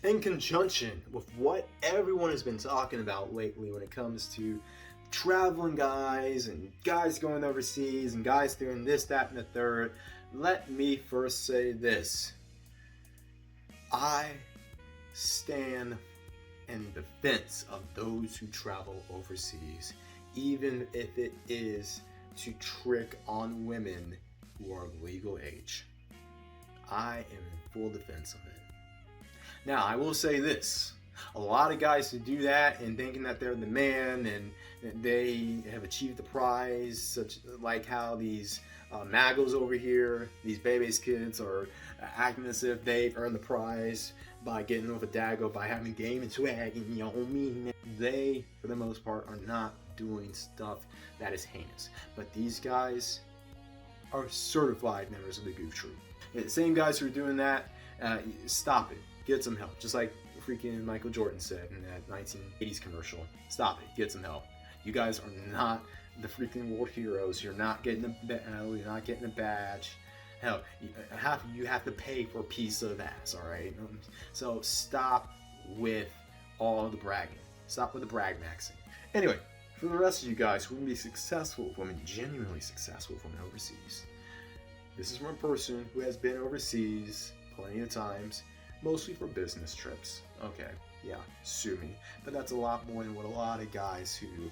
in conjunction with what everyone has been talking about lately when it comes to traveling guys and guys going overseas and guys doing this, that, and the third, let me first say this. I stand in defense of those who travel overseas, even if it is to trick on women who are of legal age. I am in full defense of it. Now, I will say this. A lot of guys who do that and thinking that they're the man and they have achieved the prize, such like how these magos over here, these baby's kids, are acting as if they've earned the prize by getting with a dago, by having game and swag, and you know me. They, for the most part, are not doing stuff that is heinous. But these guys are certified members of the Goof Troop. The same guys who are doing that, stop it. Get some help. Just like freaking Michael Jordan said in that 1980s commercial. Stop it. Get some help. You guys are not the freaking world heroes. You're not getting a medal. You're not getting a badge. Hell, you have to pay for a piece of ass, alright? So stop with all the bragging. Stop with the brag maxing. Anyway, for the rest of you guys who want to be successful with women, genuinely successful with women overseas, this is from a person who has been overseas plenty of times, mostly for business trips. Okay, yeah, sue me. But that's a lot more than what a lot of guys who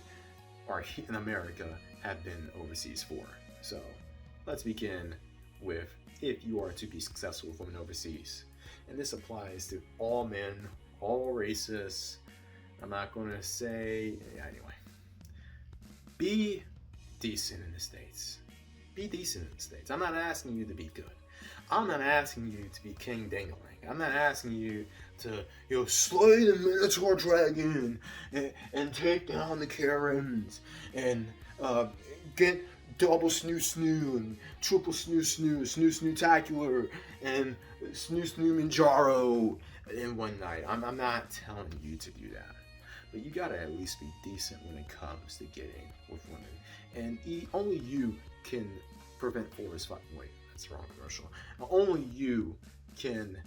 are in America have been overseas for. So let's begin with if you are to be successful with women overseas. And this applies to all men, all races. I'm not going to say, anyway. Be decent in the States. Be decent in the States. I'm not asking you to be good. I'm not asking you to be King Dingling. I'm not asking you to, slay the Minotaur Dragon and take down the Karens and get double snoo and triple snoo-tacular and snoo Manjaro in one night. I'm not telling you to do that. But you gotta at least be decent when it comes to getting with women. And only you can prevent forest fire. Wait, that's the wrong commercial. Only you can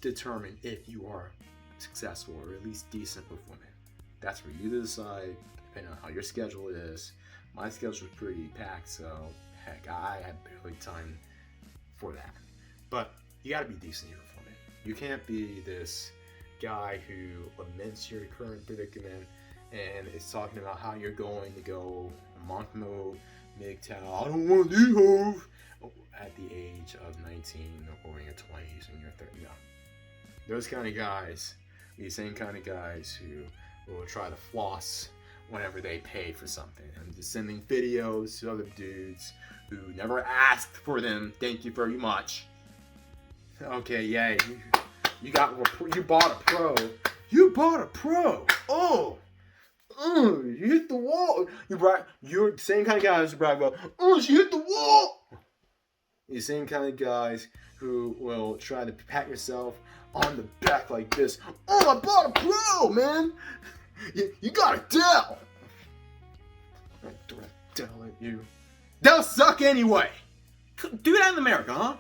determine if you are successful or at least decent with women. That's for you to decide, depending on how your schedule is. My schedule is pretty packed, so heck, I have barely time for that. But you gotta be decent here with women. You can't be this guy who laments your current predicament and is talking about how you're going to go monk mode, MGTOW, I don't want to do hoes at the age of 19 or in your 20s and you're 30. No. Those kind of guys, these same kind of guys who will try to floss whenever they pay for something. I'm just sending videos to other dudes who never asked for them. Thank you very much. Okay, yay. You bought a pro. You bought a pro. Oh, you hit the wall. You're the same kind of guys who brag about, she hit the wall. The same kind of guys who will try to pat yourself on the back like this. I bought a pro, man. You got a Dell. I direct Dell at you. They'll suck anyway. Do that in America, huh?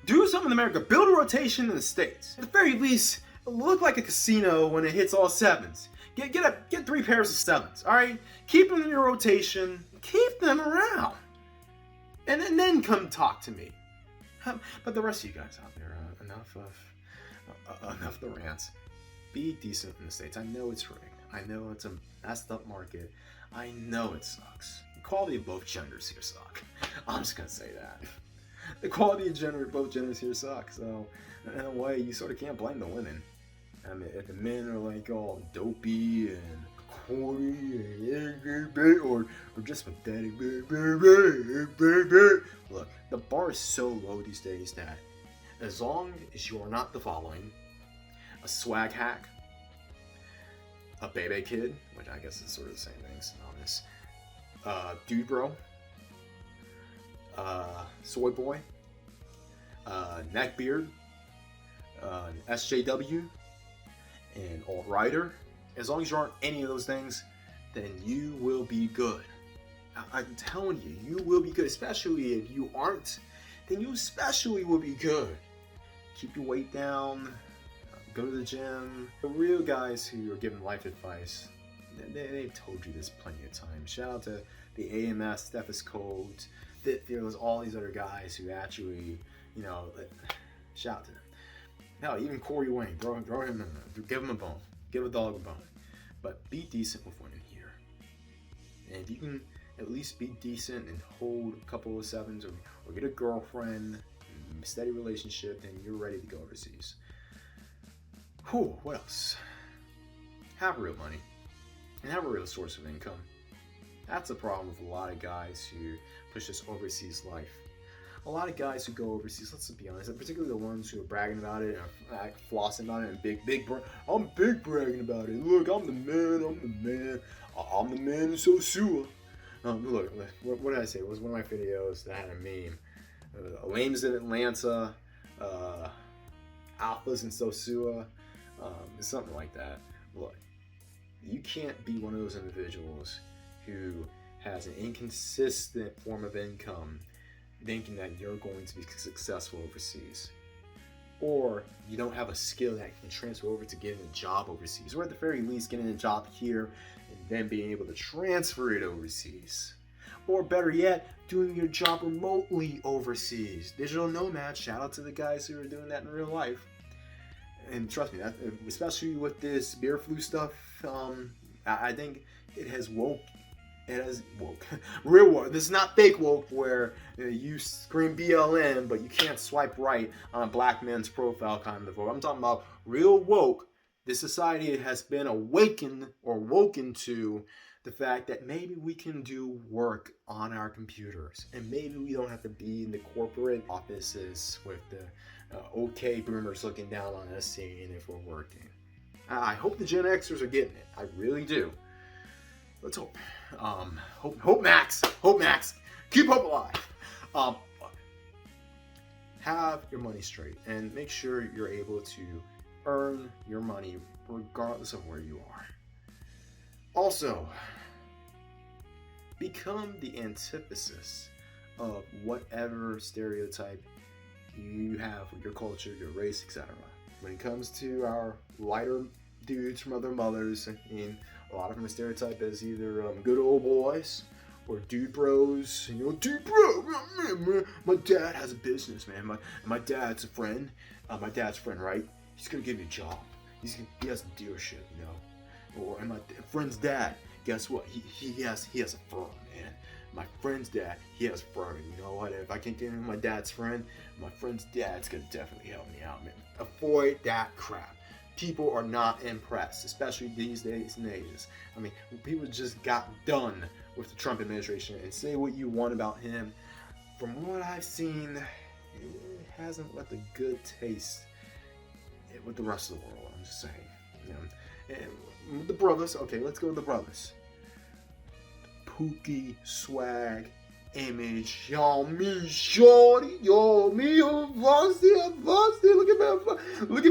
Do something in America. Build a rotation in the States. At the very least, look like a casino when it hits all sevens. Get 3 pairs of sevens, all right? Keep them in your rotation. Keep them around. And then come talk to me. But the rest of you guys out there, enough of the rants. Be decent in the States. I know it's rigged. I know it's a messed up market. I know it sucks. The quality of both genders here suck. I'm just gonna say that. The quality of both genders here sucks. So in a way, you sort of can't blame the women. I mean, if the men are like all dopey and corny and or just pathetic, look, the bar is so low these days that as long as you are not the following: a swag hack, a baby kid, which I guess is sort of the same thing, synonymous, dude bro, soy boy, neckbeard, SJW, and alt-righter. As long as you aren't any of those things, then you will be good. I'm telling you, you will be good. Especially if you aren't, then you especially will be good. Keep your weight down. go to the gym. The real guys who are giving life advice, they've told you this plenty of times. Shout out to the AMS, XanatosClutch, Fit Fearless, all these other guys who actually, you know, shout out to them. Hell, even Corey Wayne, throw him in there. Give him a bone. Give a dog a bone. But be decent with women here. And if you can at least be decent and hold a couple of sevens or get a girlfriend, a steady relationship, then you're ready to go overseas. Whew, what else? Have real money. And have a real source of income. That's a problem with a lot of guys who push this overseas life. A lot of guys who go overseas, let's be honest, particularly the ones who are bragging about it and flossing about it and I'm big bragging about it. Look, I'm the man, I'm the man in Sosua. Look, what did I say? It was one of my videos that had a meme. Lames in Atlanta, alphas in Sosua, something like that. Look, you can't be one of those individuals who has an inconsistent form of income thinking that you're going to be successful overseas. Or you don't have a skill that can transfer over to getting a job overseas. Or at the very least getting a job here and then being able to transfer it overseas. Or better yet, doing your job remotely overseas. Digital nomad, shout out to the guys who are doing that in real life. And trust me, that, especially with this beer flu stuff, I think it has woke. It has woke. Real woke. This is not fake woke where you scream BLM, but you can't swipe right on a black man's profile kind of vote. I'm talking about real woke. This society has been awakened or woken to the fact that maybe we can do work on our computers. And maybe we don't have to be in the corporate offices with the okay boomers looking down on us seeing if we're working. I hope the Gen Xers are getting it. I really do. Let's hope. Hope Max. Keep hope alive. Have your money straight and make sure you're able to earn your money regardless of where you are. Also, become the antithesis of whatever stereotype you have with your culture, your race, etc. When it comes to our lighter dudes from other mothers, I mean, a lot of them are stereotyped as either good old boys or dude bros. You know, dude bro, man, my dad has a business, man. My dad's a friend. My dad's friend, right? He's gonna give you a job. He has a dealership, you know. Or my friend's dad, guess what? He has a firm, man. My friend's dad, he has a firm. And you know what? If I can't get in with my dad's friend, my friend's dad's gonna definitely help me out, man. Avoid that crap. People are not impressed, especially these days and ages. I mean, people just got done with the Trump administration, and say what you want about him. From what I've seen, it hasn't left a good taste with the rest of the world. I'm just saying. You know, and with the brothers, okay, let's go with the brothers. Pookie, swag, image, yo, me, shorty, yo, me, varsity, look at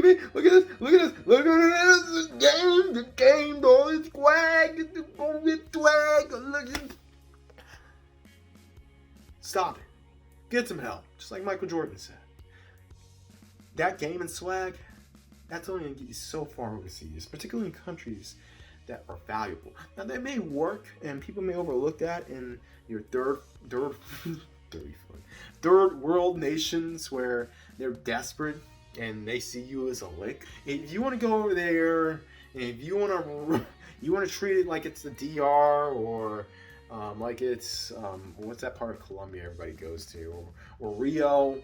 me, look at this, the game, boy, swag, look at. Stop it. Get some help, just like Michael Jordan said. That game and swag, that's only going to get you so far overseas, particularly in countries that are valuable. Now, they may work, and people may overlook that in your third world nations where they're desperate and they see you as a lick. If you want to go over there, and if you want to treat it like it's the DR or like it's what's that part of Colombia everybody goes to, or Rio,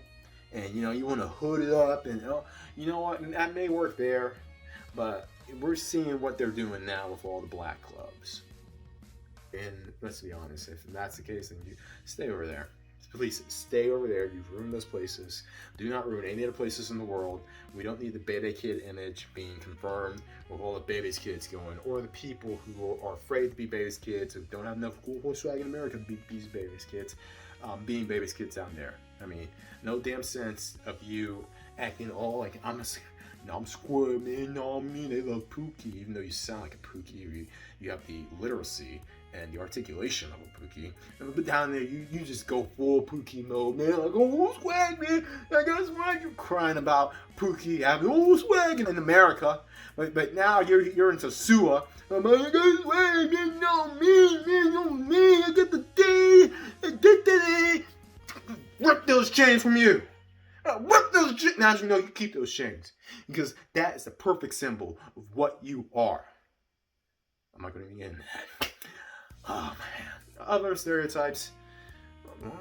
and you know you want to hood it up, and you know what, that may work there, but we're seeing what they're doing now with all the black clubs. And let's be honest, if that's the case, then you stay over there. Please stay over there. You've ruined those places. Do not ruin any other places in the world. We don't need the baby kid image being confirmed with all the baby's kids going, or the people who are afraid to be baby's kids, who don't have enough cool horse swag in America to be baby's kids, being baby's kids down there. I mean, no damn sense of you acting all like I'm square, man. No, I mean, they love Pookie, even though you sound like a Pookie. You have the literacy and the articulation of a Pookie. But down there, you just go full Pookie mode, man. Like, oh, swag, man. I got swag. You're crying about Pookie having swag in America. But now you're into Sua. I'm like, I got swag, man. No, me. I get the D. I get the D. Rip those chains from you. Rip those chains. Now you know you keep those chains. Because that is the perfect symbol of what you are. I'm not going to begin that. Oh, man. Other stereotypes. Well,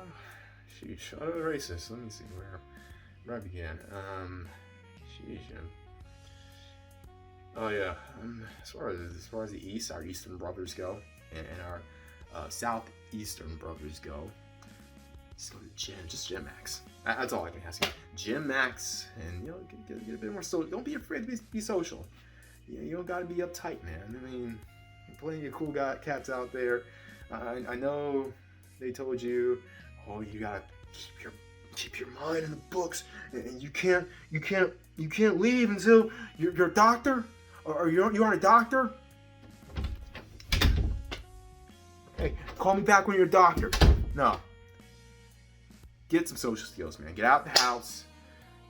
sheesh. Other racist. Let me see where I began. Sheesh. Oh, yeah. As far as the East, our Eastern brothers go, and our Southeastern brothers go, just go to gym. Just gym max. That's all I can ask you. Gym max, and get a bit more social. Don't be afraid to be social. You don't got to be uptight, man. I mean, plenty of cool cats out there. I know they told you, oh, you gotta keep your mind in the books, and you can't leave until you're a doctor, or you aren't a doctor. Hey, call me back when you're a doctor. No. Get some social skills, man. Get out the house.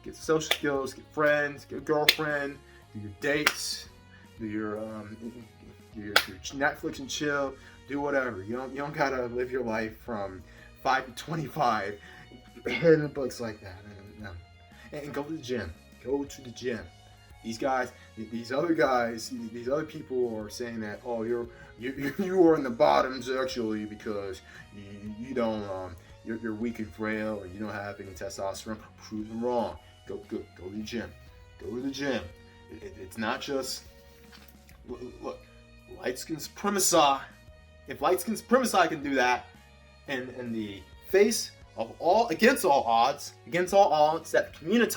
Get some social skills. Get friends. Get a girlfriend. Do your dates. Do your Netflix and chill. Do whatever. You don't gotta live your life from 5 to 25 in the books like that. And go to the gym. Go to the gym. These guys, these other people are saying that, oh, you are in the bottom sexually because you're weak and frail and you don't have any testosterone. Prove them wrong. Go to the gym. Go to the gym. It's not just look. Light skin supremacy. If light skin supremacy can do that, and in the face of against all odds, that the community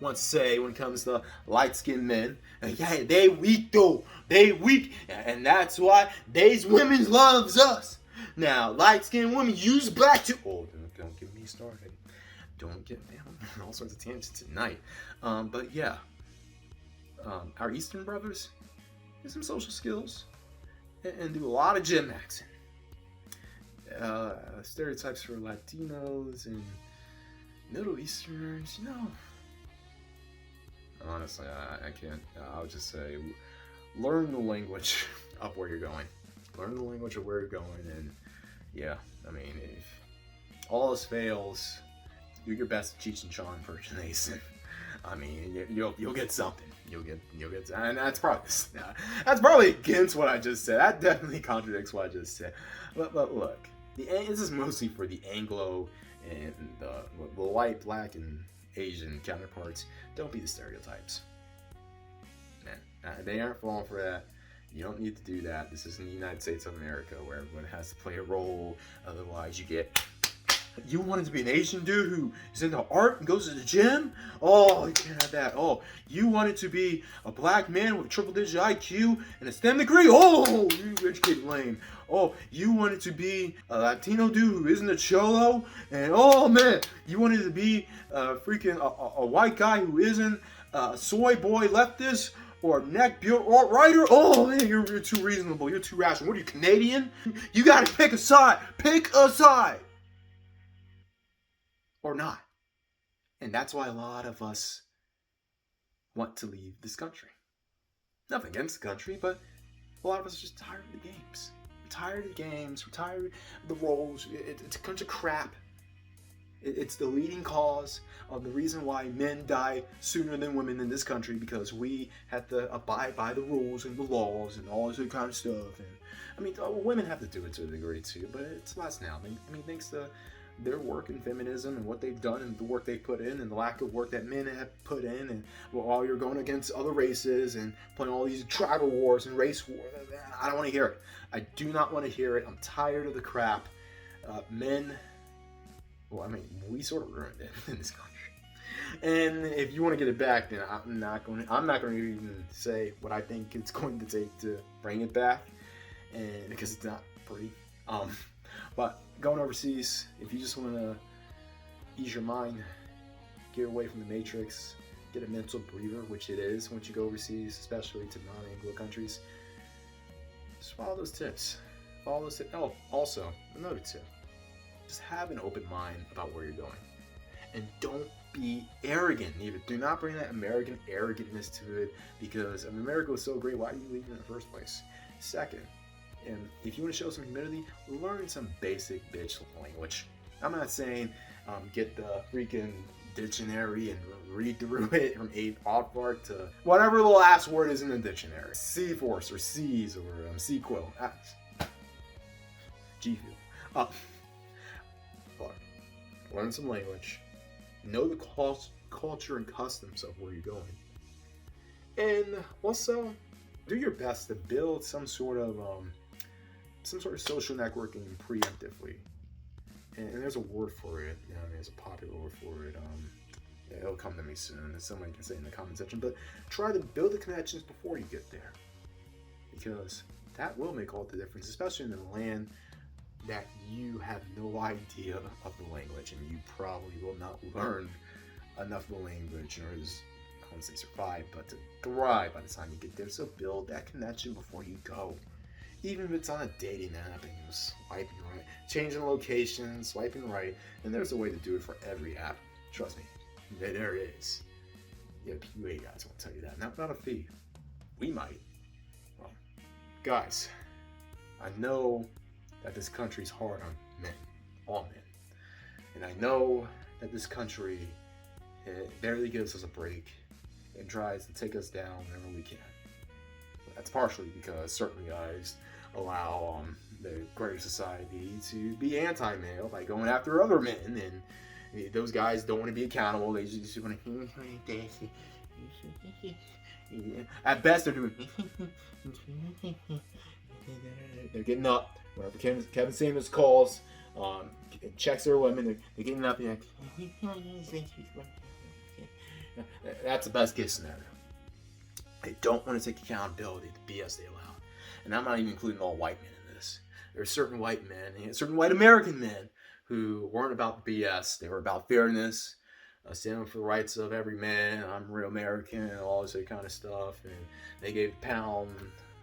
wants to say when it comes to light skinned men, yeah, they weak though. They weak, and that's why these women loves us. Now, light skinned women use black too. Oh, don't get me started. Don't get me on all sorts of tangents tonight. But yeah, our Eastern brothers. Some social skills and do a lot of gym maxing. Stereotypes for Latinos and Middle Easterners, honestly, I can't. I'll just say, learn the language of where you're going. Learn the language of where you're going, and yeah, I mean, if all else fails, do your best to Cheech and Chong impersonation. I mean, you'll get something. You'll get, and that's probably against what I just said. That definitely contradicts what I just said. But look, this is mostly for the Anglo and the white, black, and Asian counterparts. Don't be the stereotypes, man. They aren't falling for that. You don't need to do that. This isn't the United States of America where everyone has to play a role. Otherwise, you get. You wanted to be an Asian dude who is into art and goes to the gym? Oh, you can't have that. Oh, you wanted to be a black man with a triple-digit IQ and a STEM degree? Oh, you educated lame. Oh, you wanted to be a Latino dude who isn't a cholo? And oh, man, you wanted to be a white guy who isn't a soy boy leftist or a neck writer? Oh, man, you're too reasonable. You're too rational. What are you, Canadian? You got to pick a side. Pick a side. Or not. And that's why a lot of us want to leave this country. Nothing against the country, but a lot of us are just tired of the games. We're tired of the games. We're tired of the roles. It's a bunch of crap. It's the leading cause of the reason why men die sooner than women in this country, because we have to abide by the rules and the laws and all this kind of stuff. And I mean, women have to do it to a degree too, but it's less now. I mean, thanks to their work in feminism and what they've done and the work they put in and the lack of work that men have put in, and while you're going against other races and playing all these tribal wars and race wars, I don't want to hear it. I do not want to hear it. I'm tired of the crap. Men, well, I mean, we sort of ruined it in this country. And if you want to get it back, then I'm not going to even say what I think it's going to take to bring it back, and because it's not pretty. But going overseas, if you just want to ease your mind, get away from the matrix, get a mental breather, which it is once you go overseas, especially to non-Anglo countries, just follow those tips. follow this. Oh, also, another tip. Just have an open mind about where you're going. And don't be arrogant either. Do not bring that American arrogantness to it, because if America was so great, why are you leaving in the first place? Second, and if you want to show some humility, learn some basic bitch language. I'm not saying get the freaking dictionary and read through it from A Aardvark to whatever the last word is in the dictionary. C-Force or C's or Sequel. G-Fuel. But learn some language. Know the culture and customs of where you're going. And also, do your best to build some sort of social networking preemptively. And there's a word for it. You know, there's a popular word for it. It'll come to me soon, and somebody can say in the comment section. But try to build the connections before you get there, because that will make all the difference, especially in a land that you have no idea of the language, and you probably will not learn enough of the language, or as I won't say survive, but to thrive by the time you get there. So build that connection before you go. Even if it's on a dating app and you're swiping right, changing location, swiping right, and there's a way to do it for every app. Trust me, there is. Yeah, PUA guys won't tell you that. Not a fee. We might. Well, guys, I know that this country's hard on men, all men. And I know that this country barely gives us a break and tries to take us down whenever we can. That's partially because certain guys allow the greater society to be anti-male by going after other men, and those guys don't want to be accountable. They just want to. At best, they're doing. They're getting up whenever Kevin Samuels calls, checks their women. They're getting up and that's the best case scenario. They don't want to take accountability of the BS they allow. And I'm not even including all white men in this. There are certain white men, certain white American men, who weren't about the BS. They were about fairness, standing for the rights of every man. I'm real American and all this kind of stuff. And they gave a pound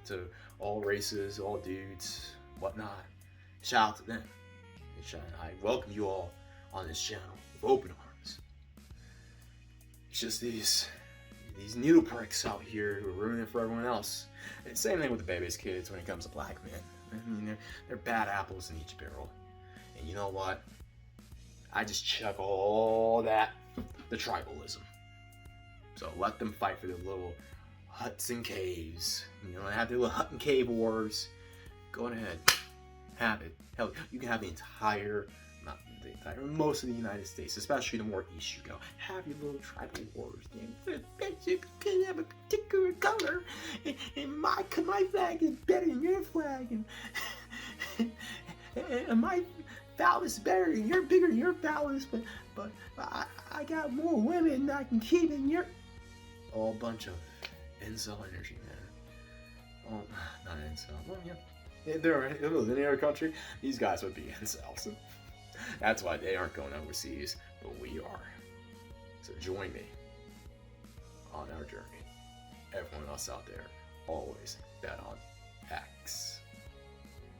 to all races, all dudes, whatnot. Shout out to them. I welcome you all on this channel with open arms. It's just these needle pricks out here who are ruining it for everyone else. And same thing with the baby's kids when it comes to black men. I mean, they're bad apples in each barrel. And you know what? I just chuck all that, the tribalism. So let them fight for their little huts and caves. You know, have their little hut and cave wars. Go ahead. Have it. Hell, you can have most of the United States, especially the more east you go. Have your little tribal wars. You can have a particular color, and my flag is better than your flag, and my phallus is better than bigger than your phallus, but I got more women than I can keep in your. All a bunch of incel energy, man. Oh, not incel. Well, yeah. If it was any other country, these guys would be incels. That's why they aren't going overseas, but we are. So join me on our journey. Everyone else out there, always bet on X.